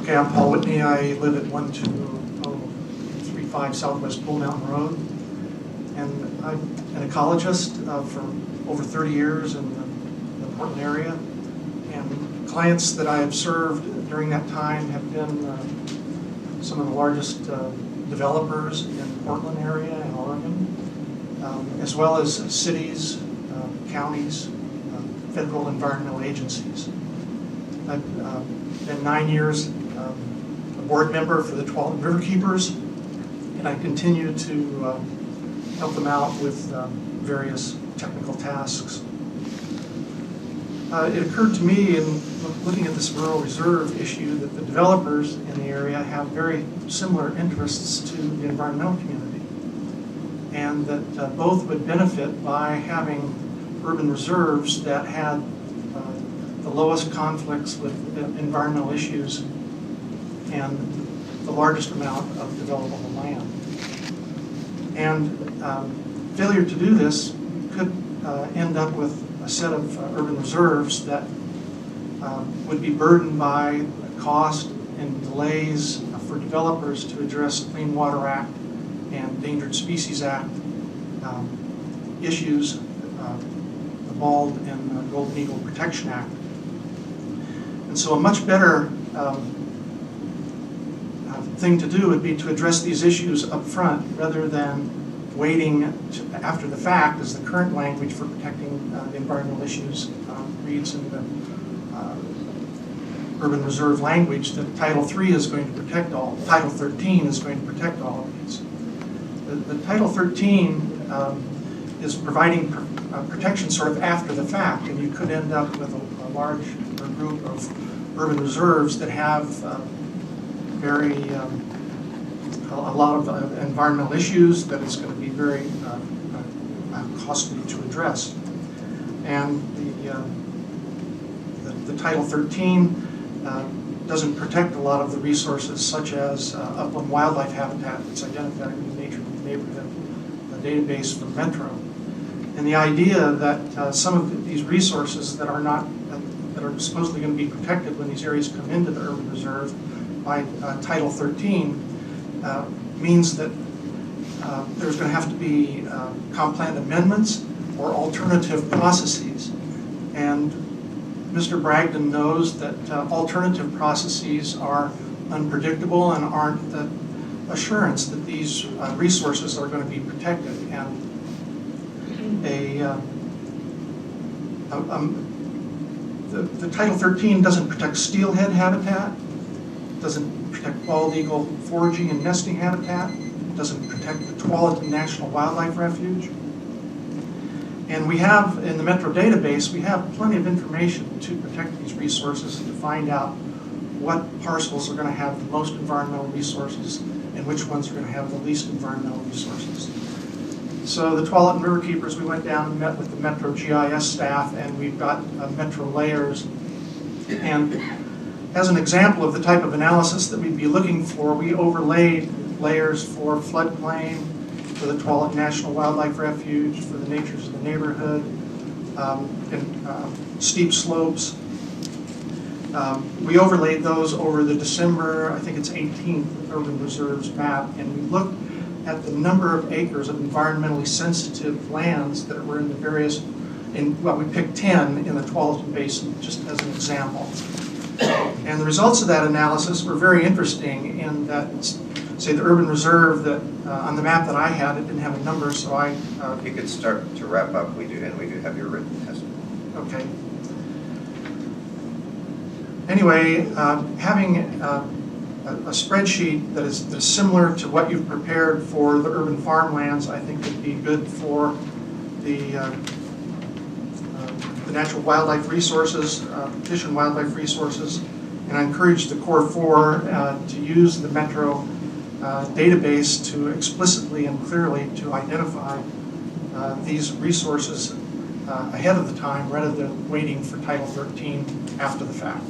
Okay, I'm Paul Whitney. I live at 12035 Southwest Bull Mountain Road. And I'm an ecologist for over 30 years in the Portland area. And clients that I have served during that time have been some of the largest developers in the Portland area and Oregon, as well as cities, counties, federal environmental agencies. I've been 9 years a board member for the Tualatin Riverkeepers, and I continue to help them out with various technical tasks. It occurred to me in looking at this rural reserve issue that the developers in the area have very similar interests to the environmental community, and that both would benefit by having urban reserves that had the lowest conflicts with environmental issues and the largest amount of developable land. And failure to do this could end up with a set of urban reserves that would be burdened by cost and delays for developers to address Clean Water Act and Endangered Species Act issues, the Bald and Golden Eagle Protection Act. And so a much better thing to do would be to address these issues up front rather than waiting after the fact, as the current language for protecting the environmental issues reads in the urban reserve language, that Title III is going to protect all, Title 13 is going to protect all of these. The Title 13 is providing protection sort of after the fact, and you could end up with a large group of urban reserves that have a lot of environmental issues that is going to be very costly to address. And the Title 13 doesn't protect a lot of the resources, such as upland wildlife habitat that's identified in the Nature Neighborhood database for Metro. And the idea that some of these resources that are not that are supposedly going to be protected when these areas come into the urban reserve by Title 13 means that there's going to have to be comp plan amendments or alternative processes. And Mr. Bragdon knows that alternative processes are unpredictable and aren't the assurance that these resources are going to be protected. And the Title 13 doesn't protect steelhead habitat, doesn't protect bald eagle foraging and nesting habitat, doesn't protect the Tualatin National Wildlife Refuge. And we have, in the Metro database, we have plenty of information to protect these resources and to find out what parcels are going to have the most environmental resources and which ones are going to have the least environmental resources. So the Tualatin Riverkeepers, we went down and met with the Metro GIS staff, and we've got Metro layers. And as an example of the type of analysis that we'd be looking for, we overlaid layers for floodplain, for the Tualatin National Wildlife Refuge, for the Natures of the Neighborhood, and steep slopes. We overlaid those over the December, I think it's 18th, Urban Reserves map, and we looked at the number of acres of environmentally sensitive lands that were in the various, well, we picked 10 in the Tualatin Basin, just as an example. And the results of that analysis were very interesting in that, say, the urban reserve that on the map that I had, it didn't have a number, so I... If you could start to wrap up, we do have your written testimony. Okay. Anyway, having a spreadsheet that is similar to what you've prepared for the urban farmlands, I think would be good for the natural wildlife resources, fish and wildlife resources, and I encourage the Core 4 to use the Metro database to explicitly and clearly to identify these resources ahead of the time rather than waiting for Title 13 after the fact.